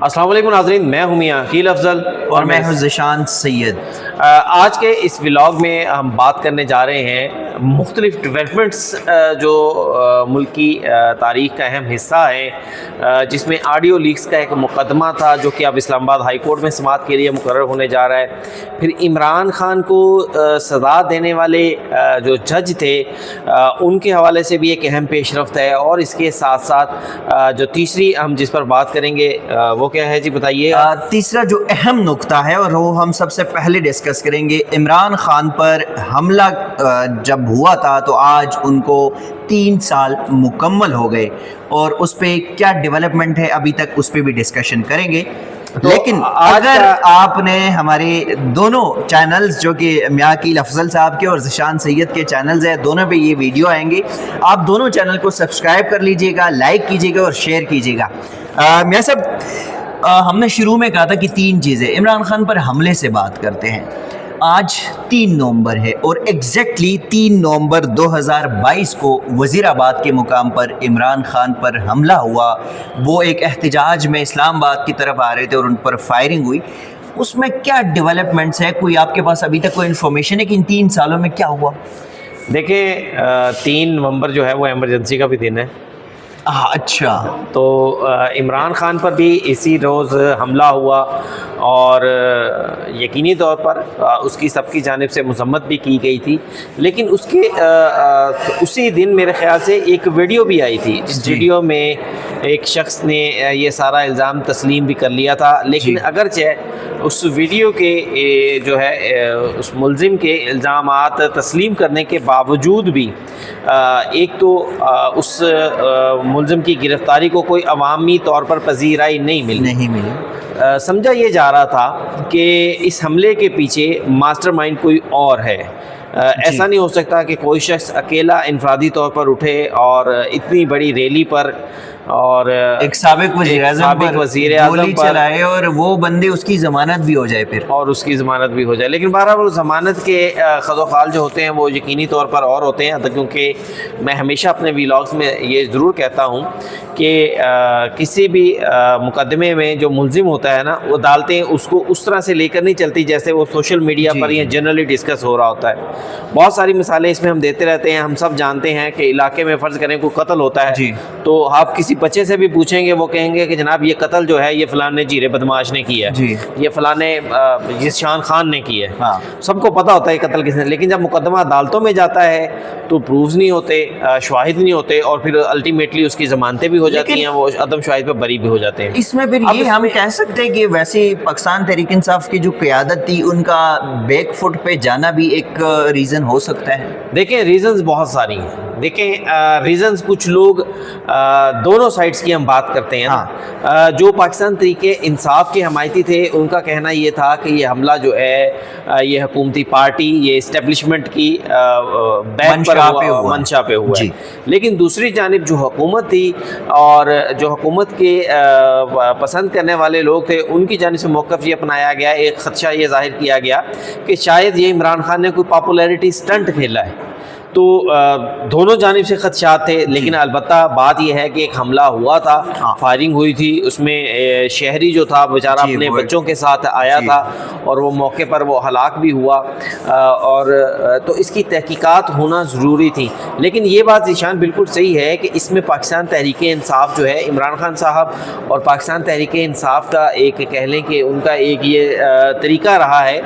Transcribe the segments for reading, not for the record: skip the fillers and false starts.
السلام علیکم ناظرین، میں ہوں میاں عقیل افضل اور میں ہوں ذیشان سید۔ آج کے اس ولاگ میں ہم بات کرنے جا رہے ہیں مختلف ڈیولپمنٹس جو ملک کی تاریخ کا اہم حصہ ہیں، جس میں آڈیو لیکس کا ایک مقدمہ تھا جو کہ اب اسلام آباد ہائی کورٹ میں سماعت کے لیے مقرر ہونے جا رہا ہے۔ پھر عمران خان کو سزا دینے والے جو جج تھے ان کے حوالے سے بھی ایک اہم پیش رفت ہے، اور اس کے ساتھ ساتھ جو تیسری ہم جس پر بات کریں گے وہ کیا ہے جی بتائیے؟ تیسرا جو اہم نقطہ ہے اور وہ ہم سب سے پہلے ڈسکس کریں گے، عمران خان پر حملہ جب ہوا تھا تو آج ان کو 3 سال مکمل ہو گئے، اور اس پہ کیا ڈیولپمنٹ ہے ابھی تک اس پہ بھی ڈسکشن کریں گے۔ لیکن اگر آپ نے ہمارے دونوں چینلز جو کہ میاں عقیل افضل صاحب کے اور ذیشان سید کے چینلز ہیں، دونوں پہ یہ ویڈیو آئیں گے، آپ دونوں چینل کو سبسکرائب کر لیجئے گا، لائک کیجئے گا اور شیئر کیجئے گا۔ میاں صاحب، ہم نے شروع میں کہا تھا کہ 3 چیزیں عمران خان پر حملے سے بات کرتے ہیں۔ آج 3 نومبر ہے اور ایگزیکٹلی 3 نومبر 2022 کو وزیر آباد کے مقام پر عمران خان پر حملہ ہوا۔ وہ ایک احتجاج میں اسلام آباد کی طرف آ رہے تھے اور ان پر فائرنگ ہوئی۔ اس میں کیا ڈیولپمنٹس ہے؟ کوئی آپ کے پاس ابھی تک کوئی انفارمیشن ہے کہ ان 3 سالوں میں کیا ہوا؟ دیکھیں، 3 نومبر جو ہے وہ ایمرجنسی کا بھی دن ہے۔ اچھا، تو عمران خان پر بھی اسی روز حملہ ہوا، اور یقینی طور پر اس کی سب کی جانب سے مذمت بھی کی گئی تھی، لیکن اس کے اسی دن میرے خیال سے ایک ویڈیو بھی آئی تھی، جس ویڈیو میں ایک شخص نے یہ سارا الزام تسلیم بھی کر لیا تھا، لیکن اگرچہ اس ویڈیو کے جو ہے اس ملزم کے الزامات تسلیم کرنے کے باوجود بھی ایک تو اس ملزم کی گرفتاری کو کوئی عوامی طور پر پذیرائی نہیں ملی۔ سمجھا یہ جا رہا تھا کہ اس حملے کے پیچھے ماسٹر مائنڈ کوئی اور ہے۔ ایسا نہیں ہو سکتا کہ کوئی شخص اکیلا انفرادی طور پر اٹھے اور اتنی بڑی ریلی پر اور ایک سابق وزیر اعظم گولی چلائے اور وہ بندے اس کی ضمانت بھی ہو جائے، لیکن بہرحال وہ ضمانت کے خد و خال جو ہوتے ہیں وہ یقینی طور پر اور ہوتے ہیں، کیونکہ میں ہمیشہ اپنے ویلاگز میں یہ ضرور کہتا ہوں کہ کسی بھی مقدمے میں جو ملزم ہوتا ہے نا، وہ عدالتیں اس کو اس طرح سے لے کر نہیں چلتی جیسے وہ سوشل میڈیا پر یا جنرلی ڈسکس ہو رہا ہوتا ہے۔ بہت ساری مثالیں اس میں ہم دیتے رہتے ہیں۔ ہم سب جانتے ہیں کہ علاقے میں فرض کریں کوئی قتل ہوتا ہے تو آپ کسی بچے سے بھی پوچھیں گے، وہ کہیں گے کہ جناب یہ قتل جو ہے یہ فلاں نے جیرے بدماش نے کیا ہے، یہ فلاں نے ذیشان خان نے کی ہے۔ سب کو پتہ ہوتا ہے قتل کس نے، لیکن جب مقدمہ عدالتوں میں جاتا ہے تو پروفز نہیں ہوتے، شواہد نہیں ہوتے، اور پھر الٹیمیٹلی اس کی ضمانتیں بھی ہو جاتی ہیں، وہ عدم شواہد پہ بری بھی ہو جاتے ہیں۔ اس میں پھر یہ ہم کہہ سکتے ہیں کہ ویسے پاکستان تحریک انصاف کی جو قیادت تھی ان کا بیک فٹ پہ جانا بھی ایک ریزن ہو سکتا ہے۔ دیکھیں، ریزنز بہت ساری ہیں۔ دیکھیں، ریزنز کچھ لوگ دونوں سائڈز کی ہم بات کرتے ہیں۔ جو پاکستان تحریک انصاف کے حمایتی تھے ان کا کہنا یہ تھا کہ یہ حملہ جو ہے یہ حکومتی پارٹی، یہ اسٹیبلشمنٹ کی منشا پہ ہوا ہے۔ لیکن دوسری جانب جو حکومت تھی اور جو حکومت کے پسند کرنے والے لوگ تھے، ان کی جانب سے موقف یہ اپنایا گیا، ایک خدشہ یہ ظاہر کیا گیا کہ شاید یہ عمران خان نے کوئی پاپولیرٹی سٹنٹ کھیلا ہے۔ تو دونوں جانب سے خدشات تھے، لیکن البتہ بات یہ ہے کہ ایک حملہ ہوا تھا، فائرنگ ہوئی تھی، اس میں شہری جو تھا بیچارہ اپنے بچوں کے ساتھ آیا تھا اور وہ موقع پر وہ ہلاک بھی ہوا، اور تو اس کی تحقیقات ہونا ضروری تھی۔ لیکن یہ بات ذیشان بالکل صحیح ہے کہ اس میں پاکستان تحریک انصاف جو ہے، عمران خان صاحب اور پاکستان تحریک انصاف کا ایک کہہ لیں کہ ان کا ایک یہ طریقہ رہا ہے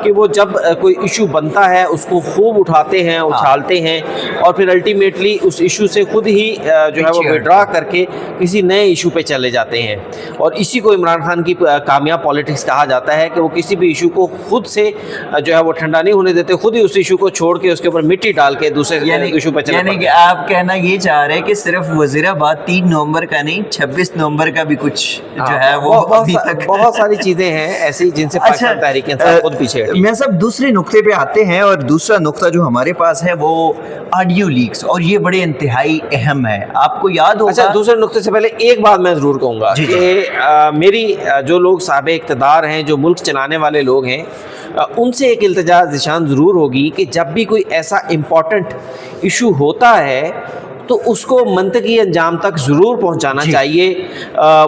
کہ وہ جب کوئی ایشو بنتا ہے اس کو خوب اٹھاتے ہیں، اچھالتے ہیں، اور پھر الٹیمیٹلی اس ایشو سے خود ہی جو ہے وہ وڈرا کر کے کسی نئے ایشو پہ چلے جاتے ہیں، اور اسی کو عمران خان کی کامیاب پالیٹکس کہا جاتا ہے کہ وہ کسی بھی ایشو کو خود سے جو ہے وہ ٹھنڈا نہیں ہونے دیتے، خود ہی اس ایشو کو چھوڑ کے اس کے اوپر مٹی ڈال کے دوسرے ایشو پہ چلے جاتے ہیں۔ یعنی کہ آپ کہنا یہ چاہ رہے ہیں کہ صرف وزیر آباد 3 نومبر کا نہیں، 26 نومبر کا بھی کچھ جو ہے وہ بہت ساری چیزیں ہیں ایسی جن سے پاکستان تحریک انصاف خود پیچھے ہٹی۔ میں سب دوسرے نقطے پہ آتے ہیں، اور دوسرا نقطہ جو ہمارے پاس ہے وہ آڈیو لیکس، اور یہ بڑے انتہائی اہم ہے۔ آپ کو یاد ہوگا، دوسرے نقطے سے پہلے ایک بات میں ضرور کہوں گا کہ میری جو لوگ صاحب اقتدار ہیں، جو ملک چلانے والے لوگ ہیں، ان سے ایک التجا ذیشان ضرور ہوگی کہ جب بھی کوئی ایسا امپورٹنٹ ایشو ہوتا ہے تو اس کو منطقی انجام تک ضرور پہنچانا چاہیے،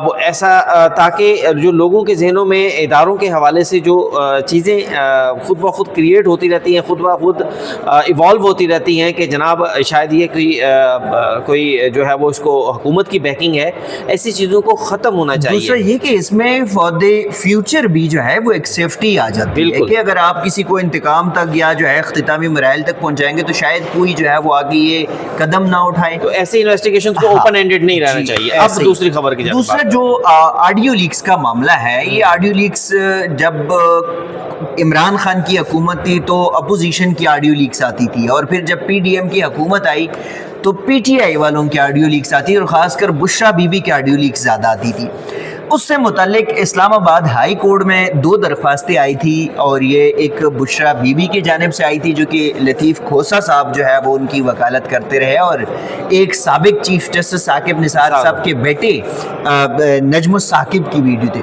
وہ ایسا تاکہ جو لوگوں کے ذہنوں میں اداروں کے حوالے سے جو چیزیں خود بخود کریٹ ہوتی رہتی ہیں، خود بخود ایوالو ہوتی رہتی ہیں کہ جناب شاید یہ کوئی جو ہے وہ اس کو حکومت کی بیکنگ ہے، ایسی چیزوں کو ختم ہونا چاہیے۔ دوسرا یہ کہ اس میں فار دی فیوچر بھی جو ہے وہ ایک سیفٹی آ جاتی ہے کہ اگر آپ کسی کو انتقام تک یا جو ہے اختتامی مراحل تک پہنچائیں گے تو شاید کوئی جو ہے وہ آگے یہ قدم نہ اٹھائے، تو ایسے انویسٹیگیشن کو اوپن اینڈڈ نہیں رہنا چاہیے۔ اب دوسری خبر کی جانب دوسرا جو آڈیو لیکس کا معاملہ ہے، یہ آڈیو لیکس جب عمران خان کی حکومت تھی تو اپوزیشن کی آڈیو لیکس آتی تھی، اور پھر جب پی ڈی ایم کی حکومت آئی تو پی ٹی آئی والوں کی آڈیو لیکس آتی، اور خاص کر بشرا بی بی کی آڈیو لیکس زیادہ آتی تھی۔ اس سے متعلق اسلام آباد ہائی کورٹ میں 2 درخواستیں آئی تھی، اور یہ ایک بشرا بی بی کی جانب سے آئی تھی جو کہ لطیف کھوسہ صاحب جو ہے وہ ان کی وکالت کرتے رہے، اور ایک سابق چیف جسٹس ثاقب نثار صاحب کے بیٹے نجم الثاقب کی ویڈیو تھی۔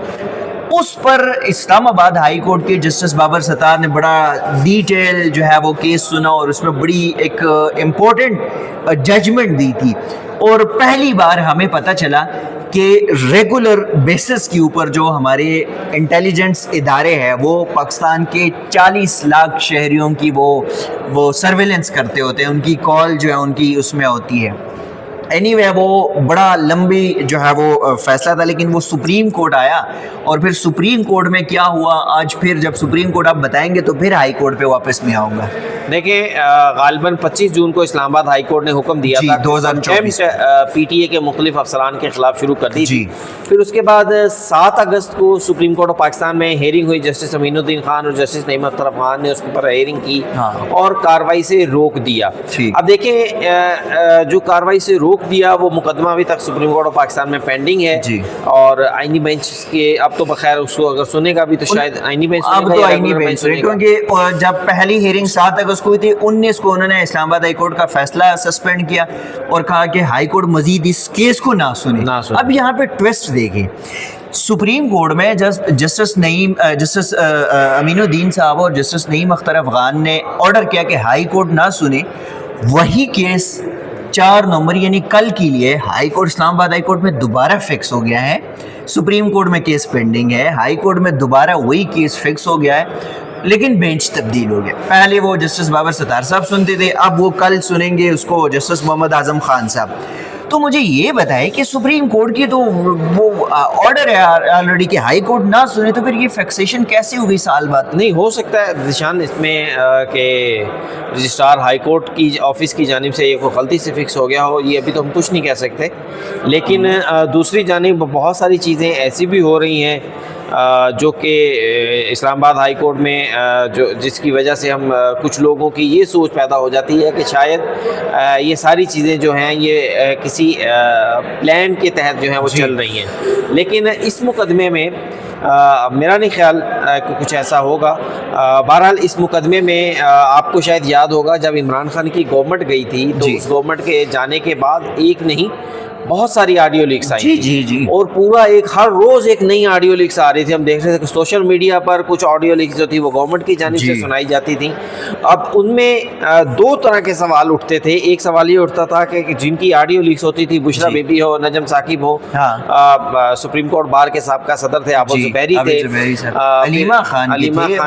اس پر اسلام آباد ہائی کورٹ کے جسٹس بابر ستار نے بڑا ڈیٹیل جو ہے وہ کیس سنا، اور اس میں بڑی ایک امپورٹنٹ ججمنٹ دی تھی، اور پہلی بار ہمیں پتہ چلا کہ ریگولر بیسس کے اوپر جو ہمارے انٹیلیجنس ادارے ہیں وہ پاکستان کے 40 لاکھ شہریوں کی وہ سرویلنس کرتے ہوتے ہیں، ان کی کال جو ہے ان کی اس میں ہوتی ہے۔ اینی وے وہ بڑا لمبی جو ہے وہ فیصلہ تھا، لیکن وہ سپریم کورٹ آیا، اور پھر سپریم کورٹ میں کیا ہوا آج پھر جب سپریم کورٹ آپ بتائیں گے تو پھر ہائی کورٹ پہ واپس میں آؤں گا۔ دیکھیں غالباً 25 جون کو اسلام آباد ہائی کورٹ نے حکم دیا تھا 2024 پی ٹی اے کے مختلف افسران کے خلاف شروع کر دی تھی، پھر اس کے بعد 7 اگست کو سپریم کورٹ آف پاکستان میں ہیئرنگ ہوئی، جسٹس امین الدین خان اور جسٹس نعیم اختر خان نے اس پر ہیئرنگ کی اور کارروائی سے روک دیا۔ اب دیکھیں جو کارروائی سے روک دیا وہ مقدمہ ابھی تک سپریم کورٹ آف پاکستان میں پینڈنگ ہے، اور آئینی بینچ کے اب تو بخیر اس کو اگر سنے گا بھی تو شاید آئینی بینچ کیونکہ جب پہلی ہیئرنگ 7 اگست کو ہوئی تھی 19 کو انہوں نے اسلام آباد ہائی کورٹ کا فیصلہ سسپینڈ کیا اور کہا کہ ہائی کورٹ مزید اس کیس کو نہ سنے۔ اب یہاں پہ ٹویسٹ دیکھیں، سپریم کورٹ میں جسٹس امین الدین صاحب اور جسٹس نعیم اختر افغان نے آرڈر کیا کہ ہائی کورٹ نہ سنے، وہی کیس 4 نومبر یعنی کل کے لیے ہائی کورٹ اسلام آباد ہائی کورٹ میں دوبارہ فکس ہو گیا ہے۔ سپریم کورٹ میں کیس پینڈنگ ہے، ہائی کورٹ میں دوبارہ وہی کیس فکس ہو گیا ہے، لیکن بینچ تبدیل ہو گیا۔ پہلے وہ جسٹس بابر ستار صاحب سنتے تھے، اب وہ کل سنیں گے اس کو جسٹس محمد اعظم خان صاحب۔ تو مجھے یہ بتائے کہ سپریم کورٹ کی تو وہ آرڈر ہے آلریڈی کہ ہائی کورٹ نہ سنے، تو پھر یہ فکسیشن کیسے ہوگی سال بعد؟ نہیں ہو سکتا ہے ذیشان اس میں کہ رجسٹرار ہائی کورٹ کی آفس کی جانب سے یہ کوئی غلطی سے فکس ہو گیا ہو، یہ ابھی تو ہم کچھ نہیں کہہ سکتے، لیکن دوسری جانب بہت ساری چیزیں ایسی بھی ہو رہی ہیں جو کہ اسلام آباد ہائی کورٹ میں جس کی وجہ سے ہم کچھ لوگوں کی یہ سوچ پیدا ہو جاتی ہے کہ شاید یہ ساری چیزیں جو ہیں یہ کسی پلان کے تحت جو ہیں وہ چل رہی ہیں، لیکن اس مقدمے میں میرا نہیں خیال کہ کچھ ایسا ہوگا۔ بہرحال اس مقدمے میں آپ کو شاید یاد ہوگا جب عمران خان کی گورنمنٹ گئی تھی تو اس گورنمنٹ کے جانے کے بعد ایک نہیں بہت ساری آڈیو لیکس آئی تھی، اور پورا ہر روز ایک نئی آڈیو لیکس آ رہی تھی۔ ہم دیکھ رہے تھے کہ سوشل میڈیا پر کچھ آڈیو لیکس جو تھی وہ گورنمنٹ کی جانب سے سنائی جاتی تھیں۔ اب ان میں 2 طرح کے سوال اٹھتے تھے، ایک سوال یہ اٹھتا تھا کہ جن کی آڈیو لیکس ہوتی تھی، بشرا بی بی ہو، نجم ثاقب ہو، سپریم کورٹ بار کے سابقہ صدر تھے آبو زبیری تھے، علیمہ خان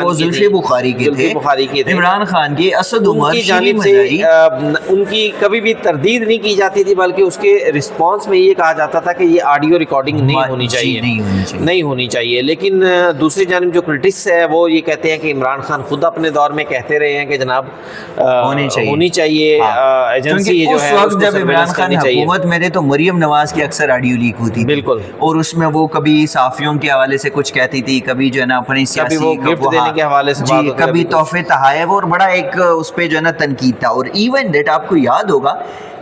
وہ زلفی بخاری کے تھے، عمران خان کے، اسد عمر کی جانب سے ان کی کبھی بھی تردید نہیں کی جاتی تھی، بلکہ اس کے رسپانس میں یہ کہا جاتا تھا کہ یہ آڈیو ریکارڈنگ نہیں ہونی چاہیے۔ لیکن دوسری جانب جو کرٹکس ہے وہ یہ کہتے ہیں کہ عمران خان خود اپنے دور میں کہتے رہے ہیں کہ جناب ہونی چاہیے ایجنسی جو ہے، جب عمران خان حکومت میں تھے تو مریم نواز کی اکثر آڈیو لیک ہوتی، بالکل، اور اس میں وہ کبھی صحافیوں کے حوالے سے کچھ کہتی تھی، کبھی جو ہے نا اپنی سیاسی گفٹ دینے کے حوالے سے، کبھی تحفے تحائف، اور بڑا ایک اس پہ جو ہے نا تنقید تھا۔ اور ایون دیٹ آپ کو یاد ہوگا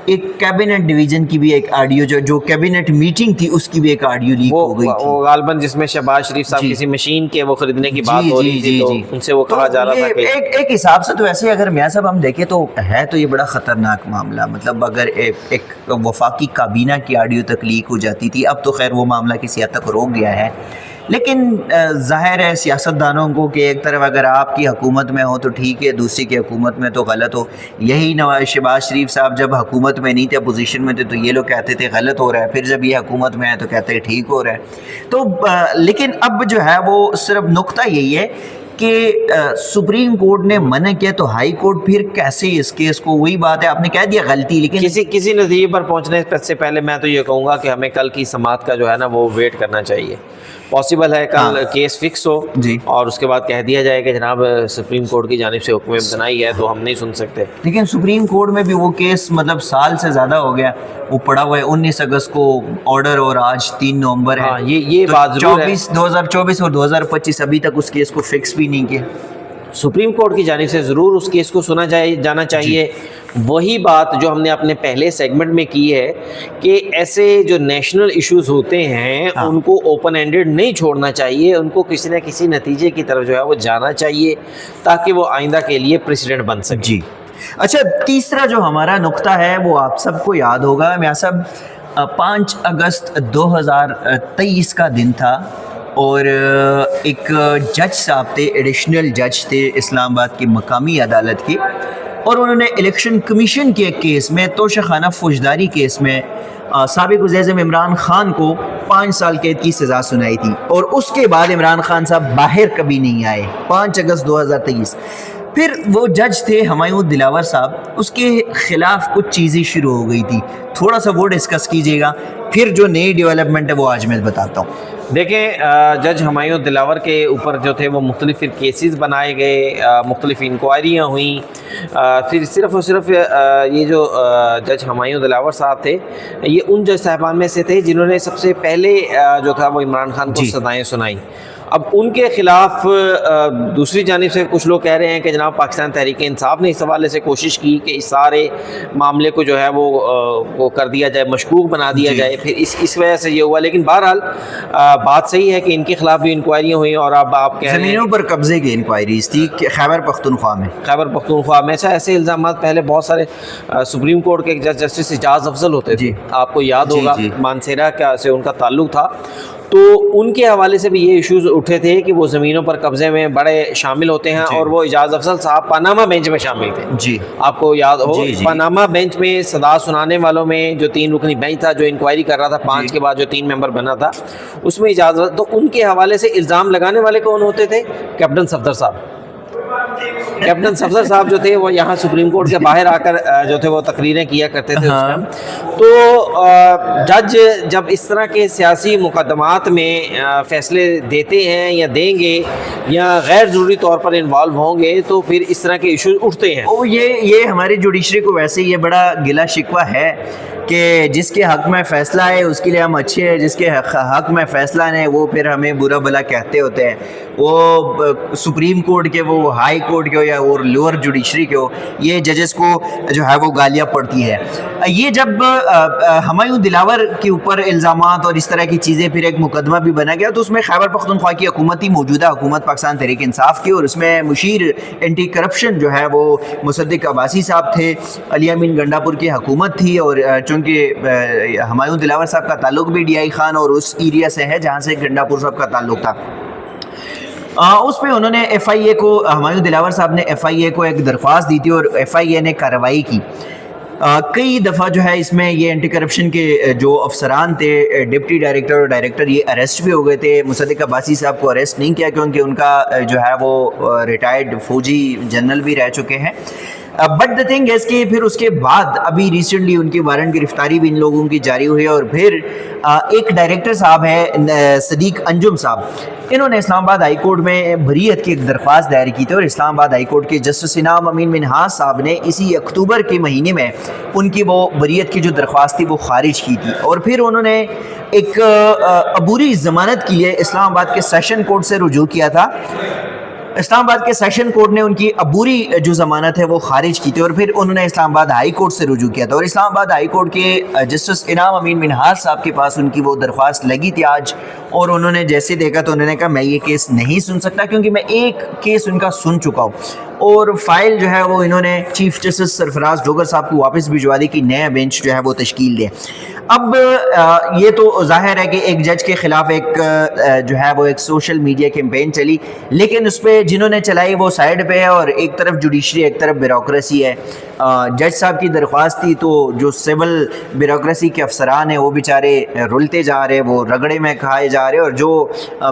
ایک کیبنٹ ڈویژن کی بھی ایک آڈیو جو کیبنٹ میٹنگ تھی اس کی بھی ایک آڈیو لیک ہو گئی تھی، وہ غالباً جس میں شہباز شریف صاحب کسی مشین کے وہ خریدنے کی بات ہو رہی تھی، تو ان سے وہ کہا جا رہا تھا کہ ایک حساب سے تو ایسے اگر میاں صاحب ہم دیکھیں تو ہے تو یہ بڑا خطرناک معاملہ۔ مطلب اگر ایک وفاقی کابینہ کی آڈیو تک لیک ہو جاتی تھی، اب تو خیر وہ معاملہ کسی حد تک روک گیا ہے، لیکن ظاہر ہے سیاستدانوں کو کہ ایک طرف اگر آپ کی حکومت میں ہو تو ٹھیک ہے، دوسری کی حکومت میں تو غلط ہو. یہی شہباز شریف صاحب جب حکومت میں نہیں تھے، اپوزیشن میں تھے، تو یہ لوگ کہتے تھے غلط ہو رہا ہے، پھر جب یہ حکومت میں ہے تو کہتے ہیں ٹھیک ہو رہا ہے. تو لیکن اب جو ہے وہ صرف نقطہ یہی ہے کہ سپریم کورٹ نے منع کیا تو ہائی کورٹ پھر کیسے اس کیس کو، وہی بات ہے آپ نے کہہ دیا غلطی، لیکن کسی نتیجے پر پہنچنے سے پہلے میں تو یہ کہوں گا کہ ہمیں کل کی سماعت کا جو ہے نا وہ ویٹ کرنا چاہیے. پاسبل ہے کل کیس فکس ہو جی، اور اس کے بعد کہہ دیا جائے کہ جناب سپریم کورٹ کی جانب سے حکم امتناعی ہے تو ہم نہیں سن سکتے. لیکن سپریم کورٹ میں بھی وہ کیس مطلب سال سے زیادہ ہو گیا، وہ پڑا ہوا ہے. 19 اگست کو آرڈر اور آج 3 نومبر ہے. یہ بات ضرور ہے. 2024 اور 2025 ابھی تک اس کیس کو فکس بھی نہیں کیا. سپریم کورٹ کی جانب سے ضرور اس کیس کو سنا جانا چاہیے. وہی بات جو ہم نے اپنے پہلے سیگمنٹ میں کی ہے کہ ایسے جو نیشنل ایشوز ہوتے ہیں ان کو اوپن اینڈڈ نہیں چھوڑنا چاہیے، ان کو کسی نہ کسی نتیجے کی طرف جو ہے وہ جانا چاہیے تاکہ وہ آئندہ کے لیے پریسیڈنٹ بن سکے. جی اچھا، تیسرا جو ہمارا نقطہ ہے وہ آپ سب کو یاد ہوگا میاں صاحب، 5 اگست 2023 کا دن تھا اور ایک جج صاحب تھے، ایڈیشنل جج تھے اسلام آباد کی مقامی عدالت کی، اور انہوں نے الیکشن کمیشن کے ایک کیس میں، توشہ خانہ فوجداری کیس میں، سابق وزیر اعظم عمران خان کو 5 سال قید کی سزا سنائی تھی. اور اس کے بعد عمران خان صاحب باہر کبھی نہیں آئے. 5 اگست 2023 پھر وہ جج تھے ہمایوں دلاور صاحب، اس کے خلاف کچھ چیزیں شروع ہو گئی تھی، تھوڑا سا وہ ڈسکس کیجیے گا. پھر جو نئی ڈیولپمنٹ ہے وہ آج میں بتاتا ہوں. دیکھیں، جج ہمایوں دلاور کے اوپر جو تھے وہ مختلف کیسز بنائے گئے، مختلف انکوائریاں ہوئیں. پھر صرف اور صرف یہ جو جج ہمایوں دلاور صاحب تھے یہ ان جج صاحبان میں سے تھے جنہوں نے سب سے پہلے جو تھا وہ عمران خان کو سزائیں سنائیں. اب ان کے خلاف دوسری جانب سے کچھ لوگ کہہ رہے ہیں کہ جناب پاکستان تحریک انصاف نے اس حوالے سے کوشش کی کہ اس سارے معاملے کو جو ہے وہ کر دیا جائے، مشکوک بنا دیا جائے، پھر اس وجہ سے یہ ہوا. لیکن بہرحال بات صحیح ہے کہ ان کے خلاف بھی انکوائریاں ہوئیں. اور اب آپ کہہ رہے ہیں زمینوں پر قبضے کی انکوائریز تھی خیبر پختونخوا میں ایسے الزامات پہلے بہت سارے سپریم کورٹ کے جسٹس اعجاز افضل ہوتے تھے، آپ کو یاد ہوگا مانسیرا سے ان کا تعلق تھا، تو ان کے حوالے سے بھی یہ ایشوز اٹھے تھے کہ وہ زمینوں پر قبضے میں بڑے شامل ہوتے ہیں. اور وہ اعجاز افضل صاحب پاناما بینچ میں شامل تھے. جی آپ کو یاد ہو پاناما بینچ میں صدا سنانے والوں میں جو 3 رکنی بینچ تھا جو انکوائری کر رہا تھا، 5 کے بعد جو 3 ممبر بنا تھا، اس میں اعجاز، تو ان کے حوالے سے الزام لگانے والے کون ہوتے تھے؟ کیپٹن صفدر صاحب. کیپٹن صفدر صاحب جو تھے وہ یہاں سپریم کورٹ کے باہر آ کر جو تھے وہ تقریریں کیا کرتے تھے اس ٹائم. تو جج جب اس طرح کے سیاسی مقدمات میں فیصلے دیتے ہیں یا دیں گے یا غیر ضروری طور پر انوالو ہوں گے تو پھر اس طرح کے ایشوز اٹھتے ہیں. یہ ہماری جوڈیشری کو ویسے یہ بڑا گلا شکوہ ہے کہ جس کے حق میں فیصلہ ہے اس کے لیے ہم اچھے ہیں، جس کے حق میں فیصلہ نہیں وہ پھر ہمیں برا بلا کہتے ہوتے ہیں. وہ سپریم کورٹ کے، وہ ہائی کورٹ کے ہو یا اور لوور جوڈیشری کے ہو، یہ ججز کو جو ہے وہ گالیاں پڑتی ہے. یہ جب ہمایوں دلاور کے اوپر الزامات اور اس طرح کی چیزیں، پھر ایک مقدمہ بھی بنا گیا تو اس میں خیبر پختونخوا کی حکومت ہی موجودہ حکومت پاکستان تحریک انصاف کی، اور اس میں مشیر اینٹی کرپشن جو ہے وہ مصدق عباسی صاحب تھے. علی امین گنڈاپور کی حکومت تھی، اور چونکہ ہمایوں دلاور صاحب کا تعلق بھی ڈی آئی خان اور اس ایریا سے ہے جہاں سے گنڈاپور صاحب کا تعلق تھا. اس پہ انہوں نے ایف آئی اے کو، ہمایوں دلاور صاحب نے ایف آئی اے کو ایک درخواست دی تھی اور ایف آئی اے نے کارروائی کی. کئی دفعہ جو ہے اس میں یہ اینٹی کرپشن کے جو افسران تھے، ڈپٹی ڈائریکٹر اور ڈائریکٹر، یہ اریسٹ بھی ہو گئے تھے. مصدق عباسی صاحب کو اریسٹ نہیں کیا کیونکہ ان کا جو ہے وہ ریٹائرڈ فوجی جنرل بھی رہ چکے ہیں. بٹ دا تھنگ از کہ پھر اس کے بعد ابھی ریسنٹلی ان کی وارنٹ گرفتاری بھی ان لوگوں کی جاری ہوئی ہے. اور پھر ایک ڈائریکٹر صاحب ہے صدیق انجم صاحب، انہوں نے اسلام آباد ہائی کورٹ میں بریت کی ایک درخواست دائر کی تھی، اور اسلام آباد ہائی کورٹ کے جسٹس انعام امین منہاس صاحب نے اسی اکتوبر کے مہینے میں ان کی وہ بریت کی جو درخواست تھی وہ خارج کی تھی. اور پھر انہوں نے ایک عبوری ضمانت کے لیے اسلام آباد کے سیشن کورٹ سے رجوع کیا تھا. اسلام آباد کے سیشن کورٹ نے ان کی عبوری جو ضمانت ہے وہ خارج کی تھی، اور پھر انہوں نے اسلام آباد ہائی کورٹ سے رجوع کیا تھا. اور اسلام آباد ہائی کورٹ کے جسٹس انعام امین منہاس صاحب کے پاس ان کی وہ درخواست لگی تھی آج، اور انہوں نے جیسے دیکھا تو انہوں نے کہا میں یہ کیس نہیں سن سکتا کیونکہ میں ایک کیس ان کا سن چکا ہوں. اور فائل جو ہے وہ انہوں نے چیف جسٹس سرفراز ڈوگر صاحب کو واپس بھجوا دی کہ نیا بینچ جو ہے وہ تشکیل دے. اب یہ تو ظاہر ہے کہ ایک جج کے خلاف ایک جو ہے وہ ایک سوشل میڈیا کیمپین چلی, لیکن اس پہ جنہوں نے چلائی وہ سائڈ پہ ہے, اور ایک طرف جوڈیشری ایک طرف بیوروکریسی ہے. جج صاحب کی درخواست تھی تو جو سول بیوروکریسی کے افسران ہیں وہ بیچارے رلتے جا رہے, وہ رگڑے میں کھائے جا رہے, اور جو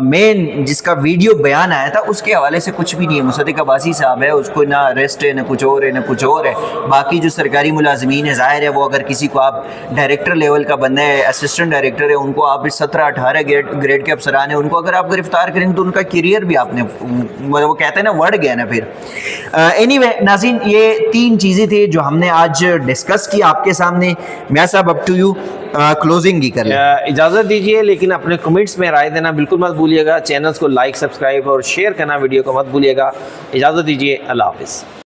مین جس کا ویڈیو بیان آیا تھا اس کے حوالے سے کچھ بھی نہیں ہے. مصدق عباسی صاحب ہے, اس کو نہ اریسٹ ہے, نہ کچھ اور ہے, نہ کچھ اور ہے. باقی جو سرکاری ملازمین ہیں ظاہر ہے وہ اگر کسی کو آپ ڈائریکٹر لیول کا بندہ ہے, اسسٹنٹ ڈائریکٹر ہے, ان کو آپ 17-18 گریڈ کے افسران ہیں, ان کو اگر آپ گرفتار کریں تو ان کا کیریئر بھی آپ نے وہ کہتے ہیں نا وڑ گیا نا پھر. اینی وے ناظرین, یہ 3 چیزیں تھیں جو ہم نے آج ڈسکس کی آپ کے سامنے. میاں صاحب اپ ٹو یو, کلوزنگ ہی کر لیں. اجازت دیجیے, لیکن اپنے کمنٹس میں رائے دینا بالکل مت بھولیے گا. چینلز کو لائک, سبسکرائب اور شیئر کرنا ویڈیو کو مت بھولیے گا. اجازت دیجیے, اللہ حافظ.